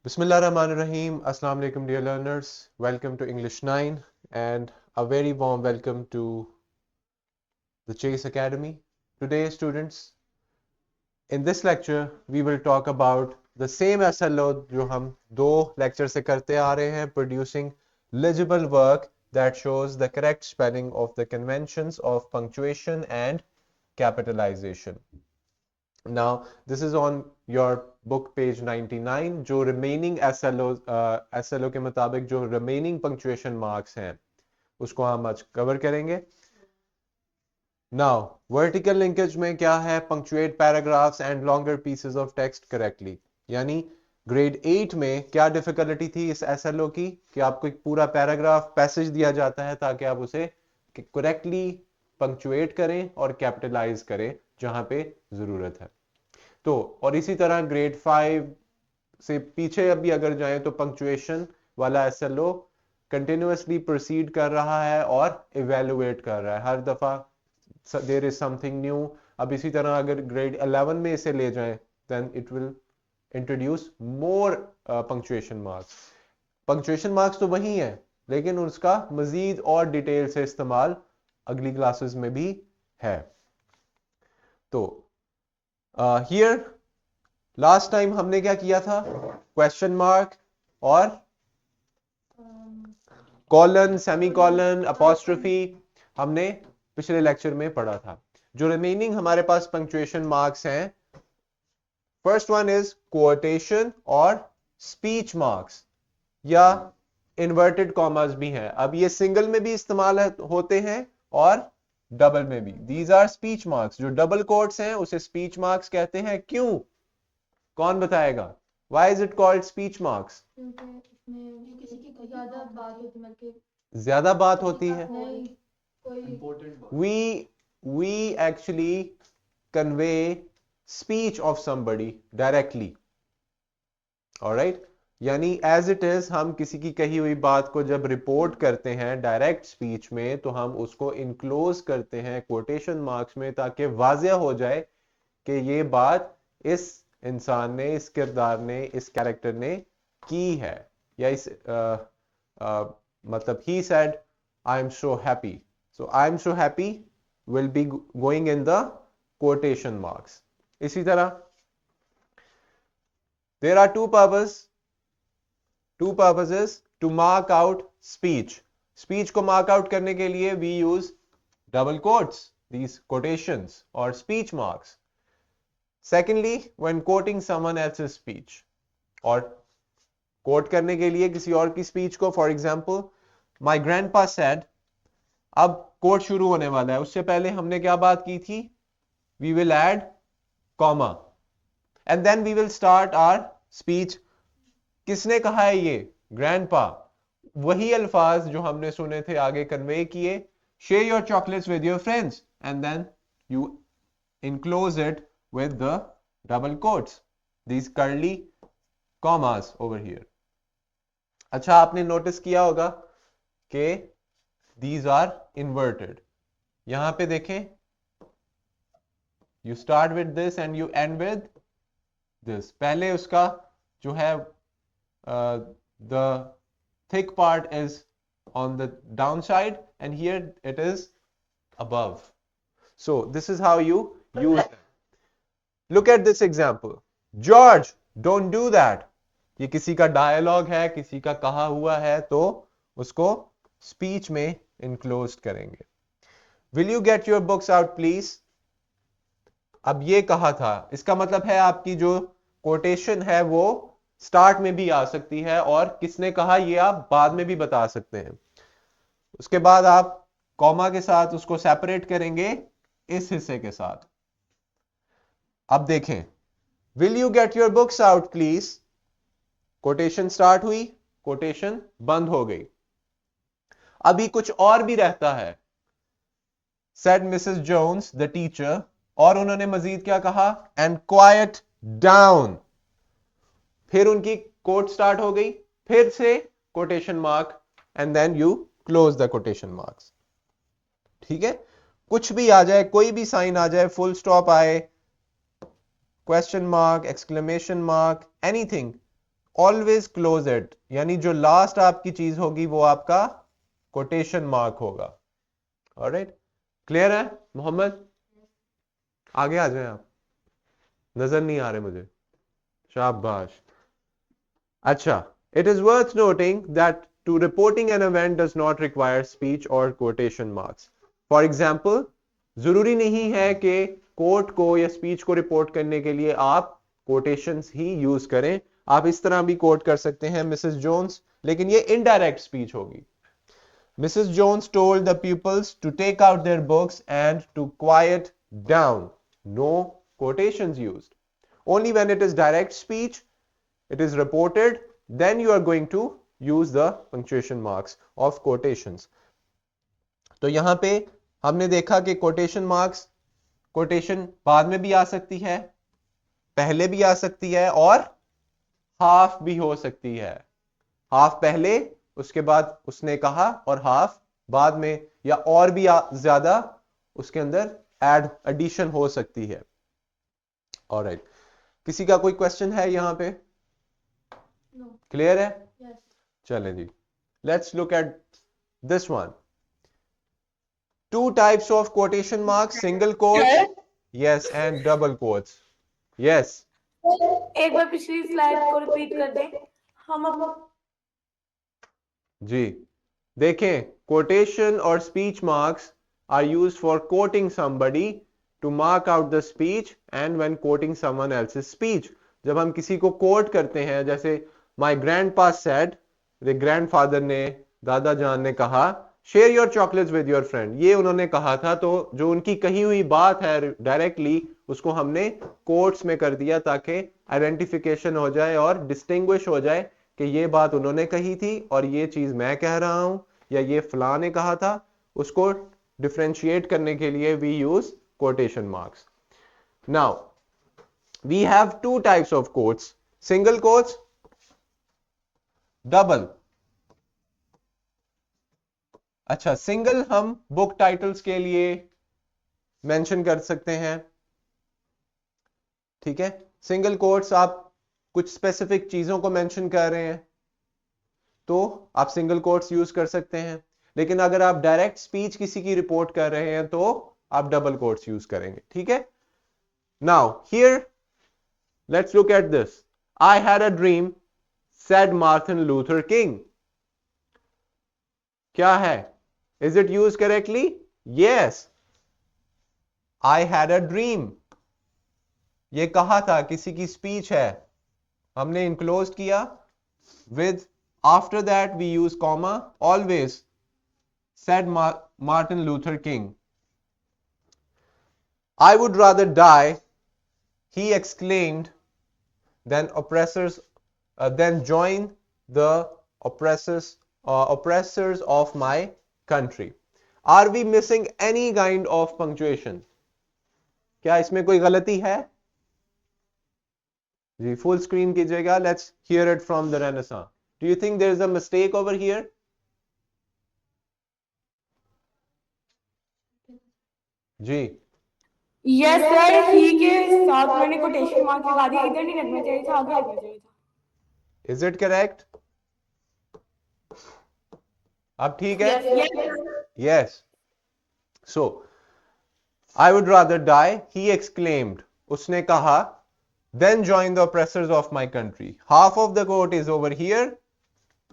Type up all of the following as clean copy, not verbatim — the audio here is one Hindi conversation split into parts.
Bismillahirrahmanirrahim. Assalamu alaikum, dear learners. Welcome to English 9 and a very warm welcome to the Chase Academy. Today, students, in this lecture, we will talk about the same SLO जो हम दो lecture से करते आ रहे हैं, producing legible work that shows the correct spelling of the conventions of punctuation and capitalization. Now, this is on your book page 99. जो remaining SLO के मुताबिक जो remaining punctuation marks हैं उसको हम आज cover करेंगे. Now, vertical linkage में क्या है? Punctuate paragraphs and longer pieces of text correctly. यानी grade 8 में क्या difficulty थी इस SLO की कि आपको एक पूरा paragraph passage दिया जाता है ताकि आप उसे correctly punctuate करें और capitalize करें जहां पे जरूरत है. तो और इसी तरह ग्रेड 5 से पीछे अभी अगर जाएं तो पंक्चुएशन वाला एसएलओ कंटिन्यूअसली प्रोसीड कर रहा है और इवेलुएट कर रहा है. हर दफा देयर इज समथिंग न्यू. अब इसी तरह अगर ग्रेड 11 में इसे ले जाएं then it will introduce more punctuation marks. Punctuation marks तो वही है लेकिन उसका मजीद और डिटेल से इस्तेमाल अगली क्लासेस में भी है. तो हियर लास्ट टाइम हमने क्या किया था? क्वेश्चन मार्क और कॉलन, सेमीकॉलन, अपॉस्ट्रोफी हमने पिछले लेक्चर में पढ़ा था. जो रिमेनिंग हमारे पास पंक्चुएशन मार्क्स हैं, फर्स्ट वन इज कोटेशन और स्पीच मार्क्स या इन्वर्टेड कॉमास भी हैं. अब ये सिंगल में भी इस्तेमाल होते हैं और डबल में भी. These are speech marks. जो डबल कोट्स हैं उसे स्पीच मार्क्स कहते हैं. क्यों? कौन बताएगा? Why is it called speech marks? ज्यादा बात होती है. We actually convey speech of somebody directly. Alright? यानी as it is हम किसी की कही हुई बात को जब रिपोर्ट करते हैं डायरेक्ट स्पीच में तो हम उसको इनक्लोज करते हैं कोटेशन मार्क्स में ताकि वाज़ेह हो जाए कि ये बात इस इंसान ने, इस किरदार ने, इस कैरेक्टर ने की है. या इस मतलब he said I am so happy. So I am so happy will be going in the quotation marks. इसी तरह there are two purposes to mark out speech. Speech को mark out करने के लिए we use double quotes, these quotations or speech marks. Secondly, when quoting someone else's speech और quote करने के लिए किसी और की speech को, for example, my grandpa said. अब quote शुरू होने वाला है, उससे पहले हमने क्या बात की थी? We will add comma and then we will start our speech. किसने कहा है ये? Grandpa. वही अल्फाज जो हमने सुने थे आगे कन्वे किए. Share your chocolates with your friends and then you enclose it with the double quotes, these curly commas over here. अच्छा, आपने नोटिस किया होगा कि these are inverted. यहां पे देखें, you start with this and you end with this. पहले उसका जो है the thick part is on the downside and here it is above. So this is how you use them. Look at this example. George, don't do that. ये किसी का डायलॉग है, किसी का कहा हुआ है तो उसको स्पीच में इनक्लोज्ड करेंगे. Will you get your books out please? अब ये कहा था, इसका मतलब है आपकी जो कोटेशन है वो स्टार्ट में भी आ सकती है और किसने कहा ये आप बाद में भी बता सकते हैं. उसके बाद आप कॉमा के साथ उसको सेपरेट करेंगे इस हिस्से के साथ. अब देखें, Will you get your books out please? Quotation start हुई, कोटेशन बंद हो गई. अभी कुछ और भी रहता है. Said Mrs. Jones, the teacher, और उन्होंने मजीद क्या कहा? And quiet down. फिर उनकी कोट स्टार्ट हो गई, फिर से quotation mark and then you close the quotation marks. ठीक है? कुछ भी आ जाए, कोई भी साइन आ जाए, फुल स्टॉप आए, question mark, exclamation mark, anything, always close it, यानी जो लास्ट आपकी चीज होगी वो आपका कोटेशन मार्क होगा। ऑलराइट, क्लियर है मोहम्मद? आगे आ जाए आप, नजर नहीं आ रहे मुझे, शाबाश। अच्छा, it is worth noting that to reporting an event does not require speech or quotation marks. For example, जरूरी नहीं है कि कोर्ट को या स्पीच को रिपोर्ट करने के लिए आप कोटेशंस ही यूज करें। आप इस तरह भी कोट कर सकते हैं मिसेस जोन्स, लेकिन ये इनडायरेक्ट स्पीच होगी। Mrs. Jones told the pupils to take out their books and to quiet down. No quotations used. Only when it is direct speech, it is reported, then you are going to use the punctuation marks of quotations. तो यहां पे हमने देखा कि quotation marks, quotation बाद में भी आ सकती है, पहले भी आ सकती है और हाफ भी हो सकती है। हाफ पहले, उसके बाद उसने कहा, और हाफ बाद में, या और भी ज्यादा उसके अंदर एडिशन हो सकती है। ऑलराइट, किसी का कोई क्वेश्चन है यहां पे? क्लियर है? yes. चलें जी, let's look at this one. Two types of quotation marks, single quotes yes and double quotes yes. एक बार पिछली स्लाइड को रिपीट कर दें हम जी देखें, कोटेशन और speech marks are used for quoting somebody to mark out the speech and when quoting someone else's speech. जब हम किसी को कोट करते हैं, जैसे माय ग्रैंडपा सेड, मेरे ग्रैंडफादर ने, दादा जान ने कहा, share your chocolates with your friend, ये उन्होंने कहा था, तो जो उनकी कही हुई बात है डायरेक्टली, उसको हमने कोट्स में कर दिया ताकि आइडेंटिफिकेशन हो जाए और डिस्टिंग्विश हो जाए कि ये बात उन्होंने कही थी और ये चीज मैं कह रहा हूं, या ये फलां ने कहा था। उसको डिफरेंशिएट करने के लिए we use quotation marks. Now we have two types of quotes, single quotes, double. अच्छा, सिंगल हम बुक टाइटल्स के लिए मेंशन कर सकते हैं, ठीक है। सिंगल कोट्स आप कुछ स्पेसिफिक चीजों को मेंशन कर रहे हैं तो आप सिंगल कोट्स यूज कर सकते हैं, लेकिन अगर आप डायरेक्ट स्पीच किसी की रिपोर्ट कर रहे हैं तो आप डबल कोट्स यूज करेंगे, ठीक है। Now here let's look at this. I had a dream said Martin Luther king. क्या है? Is it use correctly? Yes, I had a dream, ये कहा था, किसी की स्पीच है, हमने इनक्लोज किया with, after that we use comma, always, said Martin Luther King. I would rather die, he exclaimed, than join the oppressors of my country. Are we missing any kind of punctuation? क्या इसमें कोई गलती है? जी फुल स्क्रीन कीजिएगा, let's hear it from the Renaissance. Do you think there is a mistake over here? जी यस सर, ही के साथ मैंने कोटेशन मार्क लगा दिया, इधर नहीं लगना चाहिए था, आगे लगना चाहिए था। Is it correct? अब ठीक है? Yes. So, I would rather die, he exclaimed. उसने कहा, then join the oppressors of my country. Half of the quote is over here.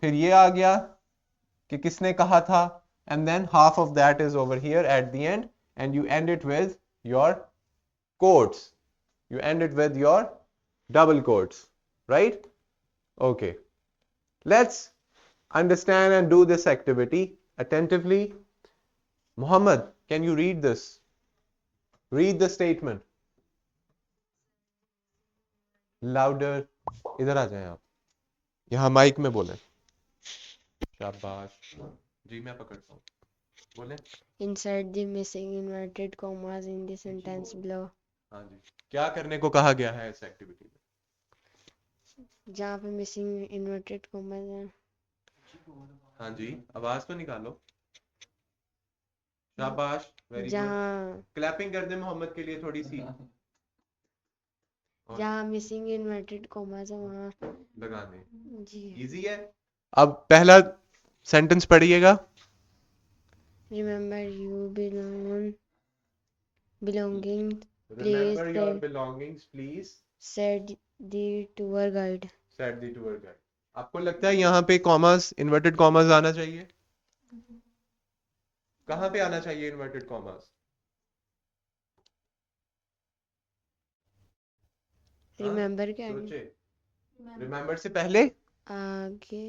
फिर ये आ गया कि किसने कहा था, and then half of that is over here at the end, and you end it with your quotes. You end it with your double quotes, right? Okay. Let's understand and do this activity attentively. Muhammad, can you read this? Read the statement. Louder. इधर आ जाएं आप, यहाँ माइक में बोलें। शाबाश जी, मैं पकड़ता हूँ, बोले। Insert the missing inverted commas in the sentence below. हाँ जी, क्या करने को कहा गया है इस एक्टिविटी में? जहाँ पे missing inverted commas हैं, हाँ जी, आवाज तो निकालो। शाबाश, वेरी गुड। जहाँ क्लैपिंग कर दे मोहम्मद के लिए थोड़ी सी। जहाँ मिसिंग इन्वर्टेड कॉमास है वहाँ लगाने जी इजी है। अब पहला सेंटेंस पढ़िएगा। Remember you belonging Remember please your belongings, please. said the tour guide. Said the tour guide. आपको लगता है यहाँ पे कॉमास, इन्वर्टेड कॉमास आना चाहिए? कहाँ पे आना चाहिए इन्वर्टेड कॉमास? रिमेम्बर के आगे सोचे। रिमेम्बर से पहले? आगे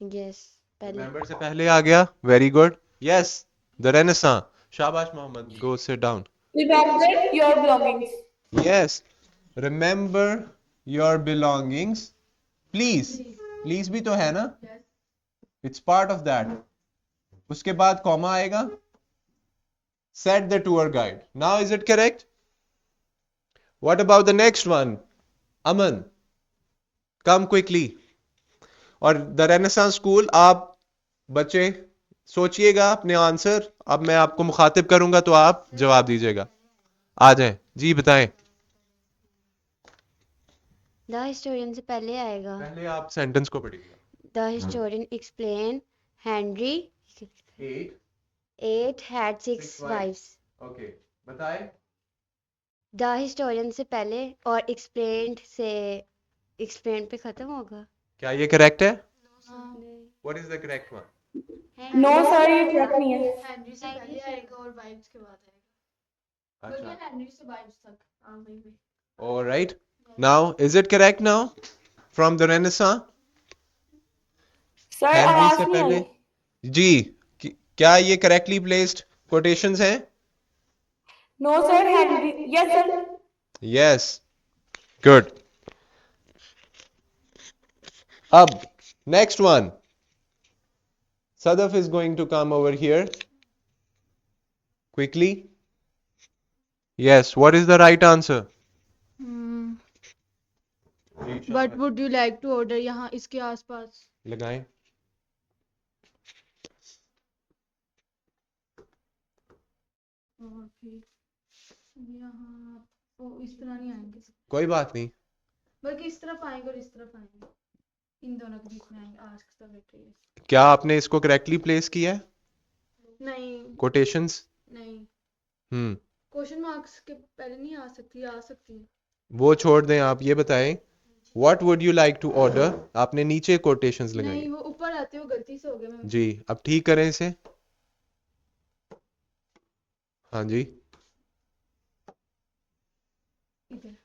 यस पहले रिमेम्बर से पहले आ गया। Very good. Yes, the renaissance. शाबाश Mohammad, go sit down. Remember your belongings. Yes, remember your belongings. Please, please भी तो है ना? It's part of that. उसके बाद कॉमा आएगा। Said the tour guide. Now is it correct? What about the next one? Aman, come quickly. और द रेनेसांस स्कूल, आप बच्चे सोचिएगा अपने आंसर। अब मैं आपको मुखातिब करूंगा तो आप जवाब दीजिएगा। आ जाएं जी, बताएं। द हिस्टोरियन से पहले आएगा पहले आप सेंटेंस को पढ़िएगा। The historian explain Henry 8 had 6 wives. Okay, बताएं। द हिस्टोरियन से पहले और एक्सप्लेन्ड से एक्सप्लेन पे खत्म होगा। क्या ये करेक्ट है? What is the correct one? No sir, ये correct नहीं है. हेनरी से पहले आएगा और वाइफ्स के बाद आएगा, क्योंकि हेनरी से वाइफ्स तक वही में। Alright. Now, is it correct now? From the Renaissance? Sir, Henry आवाज से नहीं पहले? आई. जी, क्या ये करेक्टली प्लेस्ड कोटेशंस हैं? No sir, Henry. Yes sir. Yes. Good. अब next one. Sadaf is going to come over here quickly. Yes, what is the right answer? What would you like to order यहाँ इसके आसपास? लगाएं। और फिर यहाँ वो इस तरह नहीं आएंगे, कोई बात नहीं। बल्कि इस तरफ आएंगे और इस तरफ आएंगे, इन दोनों के बीच में आएंगे। Ask the waiter. क्या आपने इसको करेक्टली प्लेस किया है? नहीं कोटेशंस? नहीं, क्वेश्चन मार्क्स के पहले नहीं आ सकती, आ सकती है। वो छोड़ दें, आप ये बताएं। What would you like to order? आपने नीचे कोटेशंस लगाई। नहीं, वो ऊपर आते हो गलती से हो गया। मैं जी, अब ठीक करें इसे। हाँ जी, इधर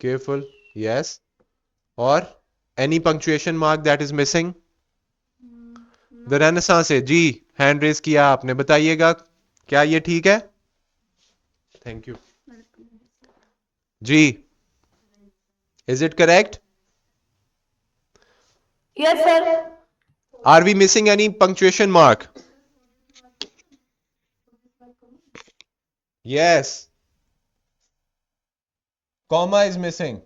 केयरफुल। यस, और any punctuation mark that is missing? The renaissance से जी, हैंड रेज किया आपने, बताइएगा क्या ये ठीक है? थैंक यू जी। Is it correct? Yes sir. Are we missing any punctuation mark? Yes. Comma is missing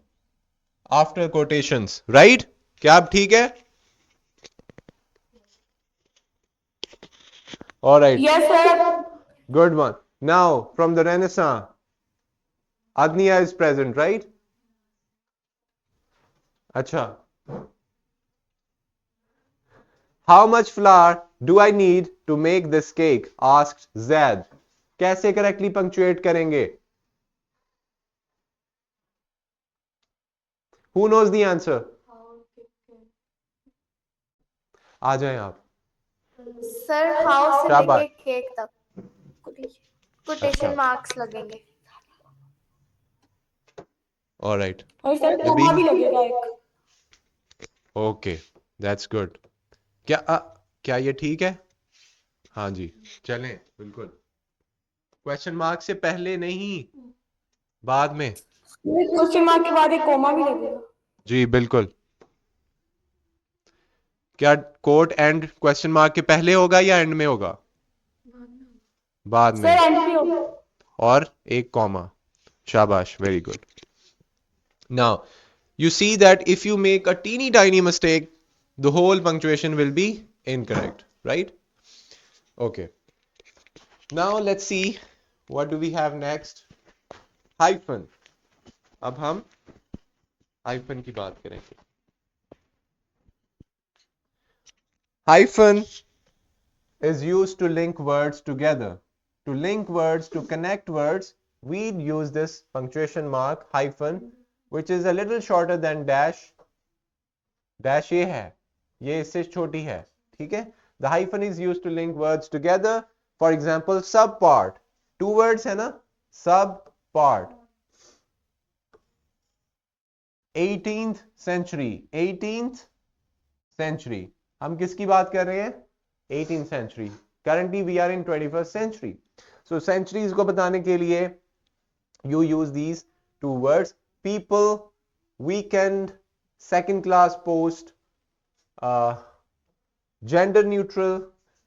after quotations, right? क्या अब ठीक है? All right. Yes sir. Good one. Now, from the Renaissance, Agniya is present, right? Acha. How much flour do I need to make this cake? Asked Zaid. कैसे correctly punctuate करेंगे? Who knows the answer? आ जाएं आप। सर हाउस से शाबाश। लेके केक तक कोटेशन मार्क्स लगेंगे। All right. और सर कॉमा भी लगेगा एक. Okay, that's good. क्या ये ठीक है? हाँ जी, चलें बिल्कुल। क्वेश्चन मार्क से पहले नहीं, बाद में। क्वेश्चन मार्क के बाद एक कॉमा भी लगेगा. जी बिल्कुल। क्या कोट एंड क्वेश्चन मार्क के पहले होगा या एंड में होगा? बाद में। सर एंड पे होगा. और एक कॉमा। शाबाश, very good. Now, you see that if you make a teeny tiny mistake, the whole punctuation will be incorrect, right? Okay. Now let's see what do we have next. Hyphen. अब हम हाइफन की बात करेंगे. Hyphen is used to link words together. To link words, to connect words, we use this punctuation mark hyphen, which is a little shorter than dash. Dash ये है, ये इससे छोटी है, ठीक है? The hyphen is used to link words together. For example, subpart. Two words है ना? Subpart. 18th century. 18th century. हम किसकी बात कर रहे हैं? 18th century. Currently we are in 21st century. So centuries को बताने के लिए you use these two words. People, weekend, second class post, gender neutral,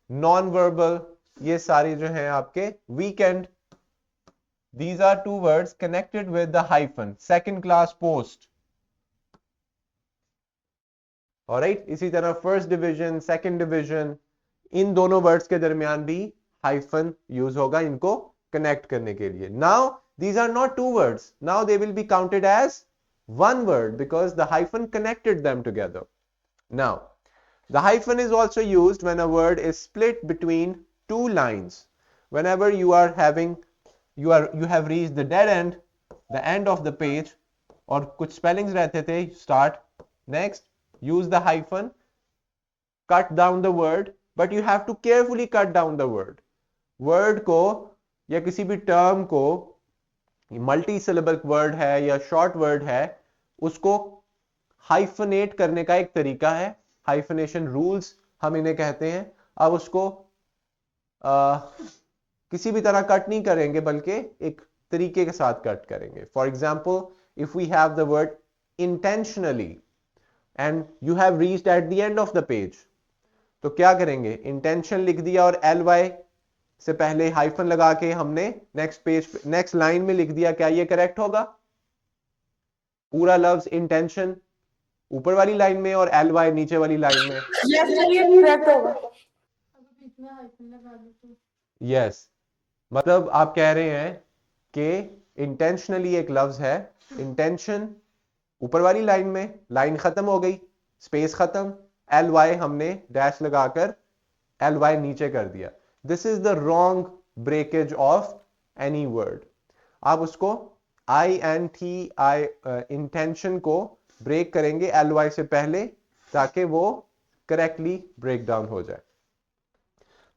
non-verbal, ये सारे जो हैं आपके weekend. These are two words connected with the hyphen. Second class post. Alright, इसी तरह फर्स्ट डिवीजन, सेकंड डिवीजन, इन दोनों वर्ड्स के दरमियान भी हाइफन यूज होगा इनको कनेक्ट करने के लिए. Now these are not two words. Now they will be counted as one word because the hyphen connected them together. Now, the hyphen is also used when a word is split between two lines. Whenever you have reached the dead end, the end of the page, और कुछ स्पेलिंग्स रहते थे, start, next, use the hyphen, cut down the word, but you have to carefully cut down the word. Word को या किसी भी टर्म को, मल्टी सिलेबल वर्ड है या शॉर्ट वर्ड है, उसको हाइफनेट करने का एक तरीका है. हाइफनेशन रूल्स हम इन्हें कहते हैं. अब उसको किसी भी तरह कट नहीं करेंगे बल्कि एक तरीके के साथ कट करेंगे. For example, if we have the word intentionally and you have reached at the end of the page, तो क्या करेंगे? इंटेंशन लिख दिया और ly से पहले हाइफन लगा के हमने नेक्स्ट पेज, नेक्स्ट लाइन में लिख दिया. क्या ये करेक्ट होगा? पूरा लफ्ज इंटेंशन ऊपर वाली लाइन में और ly नीचे वाली लाइन में. यस सर, ये करेक्ट होगा. अगर बीच में हाइफन लगा दो तो यस, मतलब आप कह रहे हैं कि इंटेंशनली एक लफ्ज है, इंटेंशन ऊपर वाली लाइन में, लाइन खत्म हो गई, स्पेस खत्म, ly हमने डैश लगाकर ly नीचे कर दिया. This is the wrong breakage of any word. आप उसको इंटेंशन को ब्रेक करेंगे ly से पहले ताकि वो करेक्टली ब्रेक डाउन हो जाए.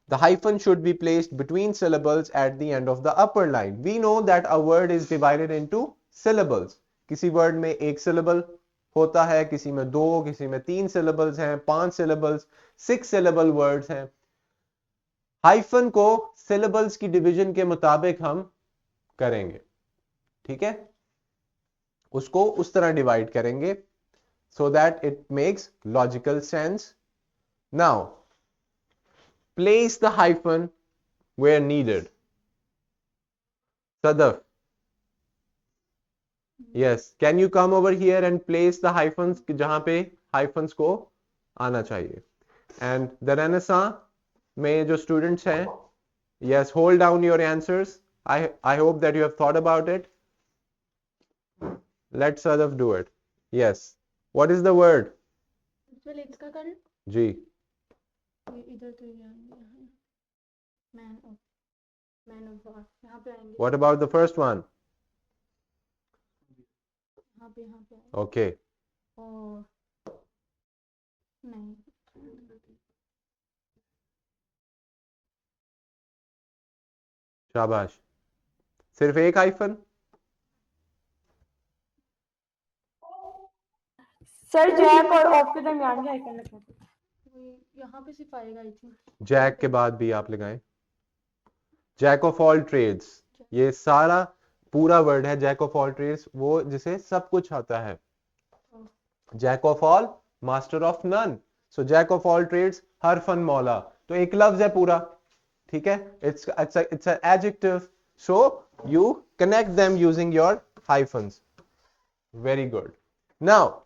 The hyphen should be placed between syllables at the end of the upper line. We know that a word is divided into syllables. किसी वर्ड में एक सिलेबल होता है, किसी में दो, किसी में 3 syllables हैं, 5 syllables, 6 syllable words हैं. हाइफन को syllables की डिवीजन के मुताबिक हम करेंगे, ठीक है? उसको उस तरह डिवाइड करेंगे so that it makes logical sense. Now, place the hyphen where needed. Sadaf. Yes, can you come over here and place the hyphens जहां पे hyphens को आना चाहिए. And the Renaissance में जो students हैं, yes, hold down your answers. I hope that you have thought about it. Let Sadaf do it. Yes. What is the word? इसमें लिख का कर जी. इधर तो मैन ऑफ वॉर यहाँ पे आएंगे. What about the first one? यहाँ पे Okay. और नहीं शाबाश. सिर्फ एक हाइफन? सर जैक और ऑफ के दरमियान क्या आइकन लगना था? यहाँ पे सिर्फ आएगा आई थिंक. जैक के बाद भी आप लगाएं. जैक ऑफ ऑल ट्रेड्स, ये सारा पूरा वर्ड है. जैक ऑफ ऑल ट्रेड्स वो जिसे सब कुछ आता है. Jack of all, master of none. So jack of all trades, हर फन मौला. तो एक लफ्ज है पूरा, ठीक है? It's an adjective. So you connect them using your hyphens. Very good. Now,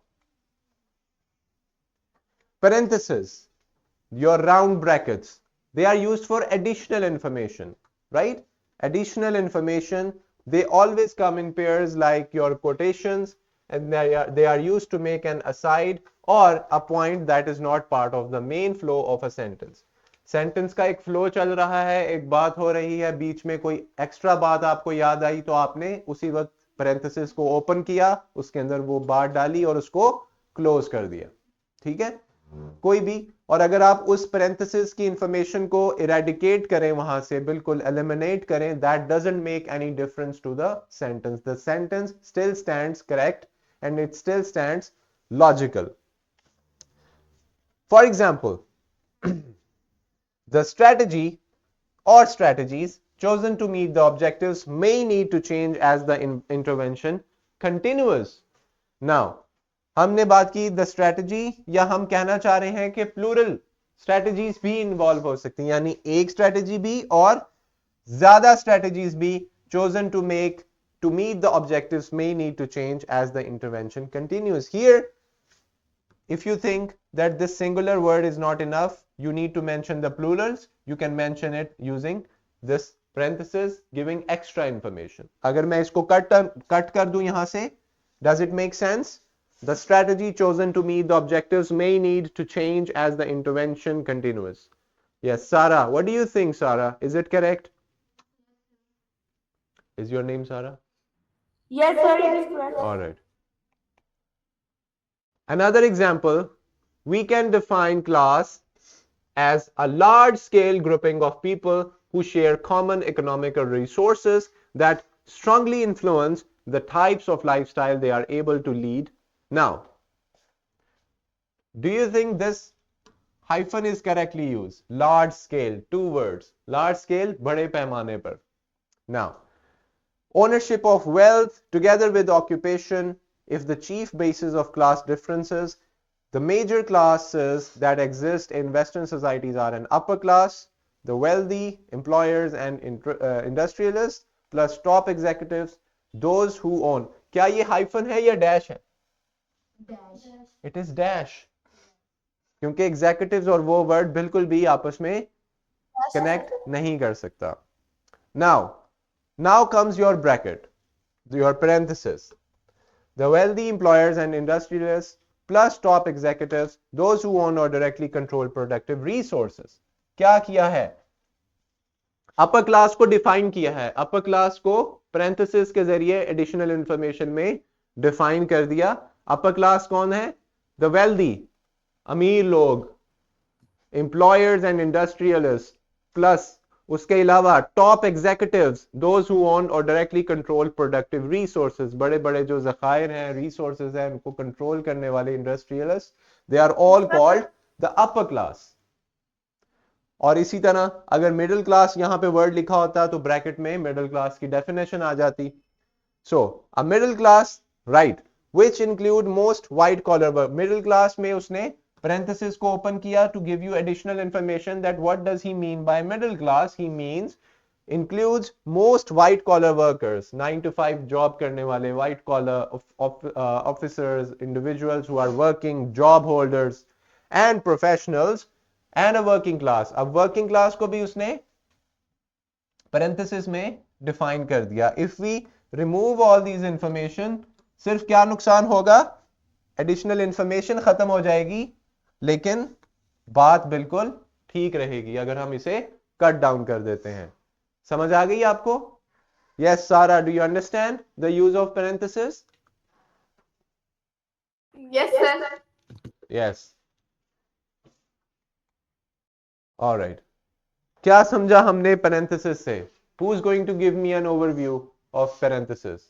parentheses, your round brackets, they are used for additional information, right? Additional information They always come in pairs like your quotations, and they are used to make an aside or a point that is not part of the main flow of a sentence. Sentence का एक फ्लो चल रहा है, एक बात हो रही है, बीच में कोई एक्स्ट्रा बात आपको याद आई तो आपने उसी वक्त पैरेंथेसिस को ओपन किया, उसके अंदर वो बात डाली और उसको क्लोज कर दिया. ठीक है, कोई भी. और अगर आप उस पैरेंथेसिस की इंफॉर्मेशन को इरेडिकेट करें, वहां से बिल्कुल एलिमिनेट करें, that doesn't make any difference to the sentence. The sentence still stands correct and it still stands logical. For example, the strategy or strategies chosen to meet the objectives may need to change as the intervention continues. Now, हमने बात की the strategy, या हम कहना चाह रहे हैं कि plural strategies भी involve हो सकती हैं, यानी एक strategy भी और ज्यादा strategies भी chosen to meet the objectives may need to change as the intervention continues. Here, if you think that this singular word is not enough, you need to mention the plurals. You can mention it using this parenthesis, giving extra information. अगर मैं इसको कट कर दूं यहां से, does it make sense? The strategy chosen to meet the objectives may need to change as the intervention continues. Yes, Sarah. What do you think, Sarah? Is it correct? Is your name Sarah? Yes, sir, it is correct. All right. Another example, we can define class as a large-scale grouping of people who share common economical resources that strongly influence the types of lifestyle they are able to lead. Now, do you think this hyphen is correctly used? Large scale, 2 words. Large scale, बड़े पैमाने पर. Now, ownership of wealth together with occupation, if the chief basis of class differences, the major classes that exist in Western societies are an upper class, the wealthy, employers and industrialists, plus top executives, those who own. क्या ये hyphen है या dash है? Dash. It is dash. क्योंकि executives और वो word बिल्कुल भी आपस में connect नहीं कर सकता. Now comes your bracket, your parenthesis. The wealthy, employers and industrialists, plus top executives, those who own or directly control productive resources. क्या किया है? अपर क्लास को डिफाइन किया है. अपर क्लास को पैरेंथेसिस के जरिए एडिशनल इंफॉर्मेशन में डिफाइन कर दिया. अपर क्लास कौन है? द वेल्दी, अमीर लोग, एम्प्लॉयर्स एंड इंडस्ट्रियलिस्ट, प्लस उसके अलावा top executives, those who own और डायरेक्टली कंट्रोल प्रोडक्टिव रिसोर्सेज, बड़े बड़े जो ज़खायर हैं, रिसोर्सेज हैं, उनको कंट्रोल करने वाले industrialist, they are all called the upper class. और इसी तरह अगर मिडिल क्लास यहां पे वर्ड लिखा होता तो ब्रैकेट में मिडिल क्लास की डेफिनेशन आ जाती. So a middle class, right, which include most white collar work. Middle class में उसने parenthesis को open किया to give you additional information that what does he mean by middle class. He means includes most white collar workers, 9 to 5 job करने वाले white collar officers, individuals who are working, job holders and professionals and a working class. अब working class को भी उसने parenthesis में define कर दिया. If we remove all these information, सिर्फ क्या नुकसान होगा? Additional information खत्म हो जाएगी, लेकिन बात बिल्कुल ठीक रहेगी अगर हम इसे कट डाउन कर देते हैं. समझ आ गई आपको? Yes, Sarah, do you understand the use of parenthesis? Yes, sir. Yes. All right. क्या समझा हमने parenthesis से? Who's going to give me an overview of parenthesis?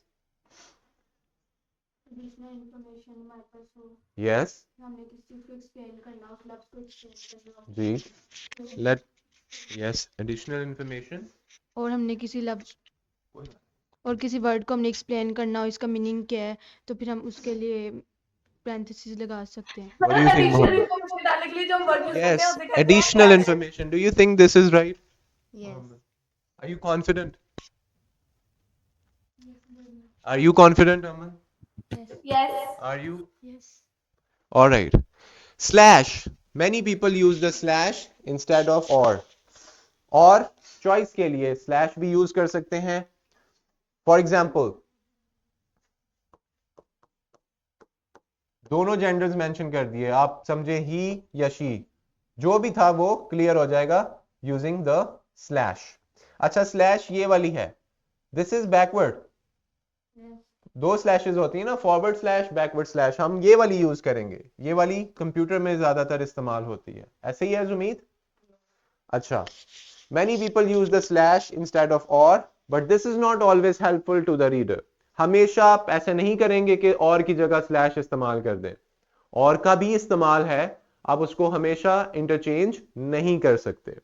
Additional information हमारे पास हो. Yes. हमने किसी चीज को एक्सप्लेन करना, उस लफ्ज को एक्सप्लेन करना. जी. Yes, additional information. और हमने किसी लफ्ज और किसी वर्ड को हमने एक्सप्लेन करना और इसका मीनिंग क्या है, तो फिर हम उसके लिए पैरेंथेसिस लगा सकते हैं. What do you think, Additional Mohammed? information डालने के लिए जो हम word use करते हैं, Yes, उसे कहते हैं additional dash. information. Do you think this is right? Yes. Are you confident? Are you confident, Aman? Yes. Are you? Yes. All right. Slash. Many people use the slash instead of or. और choice के लिए slash भी use कर सकते हैं. फॉर एग्जाम्पल दोनों जेंडर्स मेंशन कर दिए, आप समझे ही या शी, जो भी था वो क्लियर हो जाएगा यूजिंग द स्लैश। अच्छा स्लैश ये वाली है, दिस इज बैकवर्ड, दो स्लैशेस होती है ना, फॉरवर्ड स्लैश बैकवर्ड स्लैश, हम ये वाली यूज करेंगे, ये वाली कंप्यूटर में ज्यादातर इस्तेमाल होती है, ऐसे ही है जुमीद। अच्छा, many people use the slash instead of or, but this is not always helpful to the reader. हमेशा आप ऐसे नहीं करेंगे कि और की जगह स्लैश इस्तेमाल कर दें, और का भी इस्तेमाल है, आप उसको हमेशा इंटरचेंज नहीं कर सकते।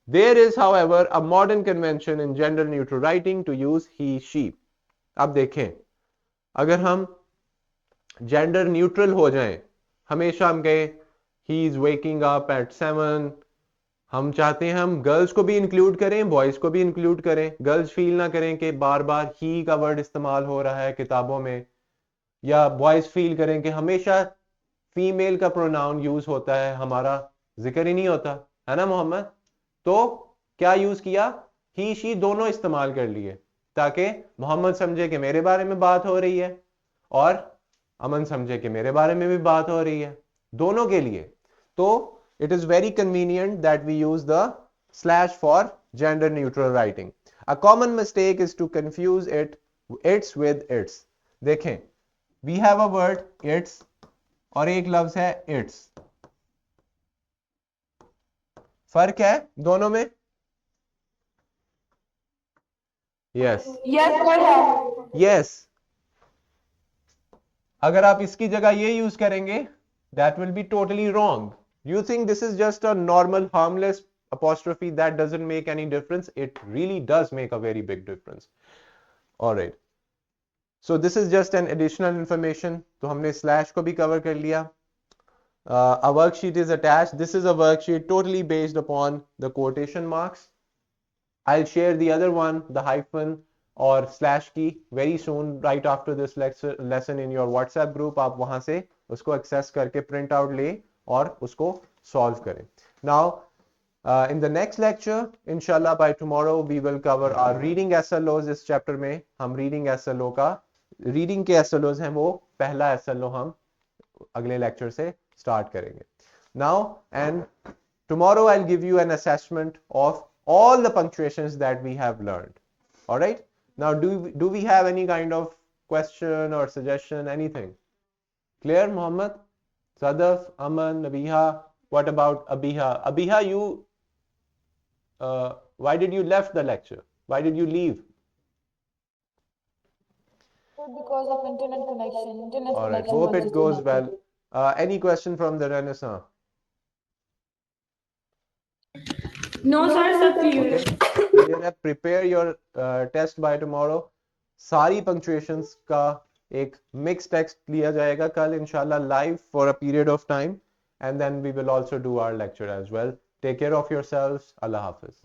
There is however a modern convention in gender neutral writing to use he she. अब देखें, अगर हम जेंडर न्यूट्रल हो जाएं, हमेशा हम कहें he is waking up at 7, हम चाहते हैं हम गर्ल्स को भी इंक्लूड करें, बॉयज को भी इंक्लूड करें, गर्ल्स फील ना करें कि बार बार ही का वर्ड इस्तेमाल हो रहा है किताबों में, या बॉयज फील करें कि हमेशा फीमेल का प्रोनाउन यूज होता है, हमारा जिक्र ही नहीं होता है ना मोहम्मद। तो क्या यूज किया, ही शी दोनों इस्तेमाल कर लिए, ताकि मोहम्मद समझे कि मेरे बारे में बात हो रही है और अमन समझे कि मेरे बारे में भी बात हो रही है, दोनों के लिए। तो it is very convenient that we use the slash for gender neutral writing. A common mistake is to confuse its with its. देखें, we have a word its और एक लफ्ज है its, फर्क है दोनों में? yes यस सर है। yes, अगर आप इसकी जगह ये यूज करेंगे that will be totally wrong. You think this is just a normal harmless apostrophe that doesn't make any difference? It really does make a very big difference. All right, so this is just an additional information. तो हमने slash को भी cover कर लिया. A worksheet is attached. This is a worksheet totally based upon the quotation marks. I'll share the other one, the hyphen और slash की, very soon right after this lesson in your WhatsApp group. आप वहां से उसको access करके print out ले और उसको solve करें. Now in the next lecture inshallah by tomorrow we will cover our reading SLOs. इस chapter में हम reading SLO का, reading के SLOs हैं वो पहला SLO हम अगले lecture से start करेंगे. Now and tomorrow I'll give you an assessment of all the punctuations that we have learned. All right, now do we have any kind of question or suggestion, anything clear? Muhammad, Sadaf, Aman, Nabiha, what about Abiha? Abiha, you why did you left the lecture? Why did you leave? Because of internet connection. All right, hope it goes well. Any question from the Renaissance? No sir, सब clear है। Prepare your test by tomorrow. सारी punctuations का एक mixed text लिया जाएगा कल इंशाल्लाह live for a period of time, and then we will also do our lecture as well. Take care of yourselves. Allah Hafiz.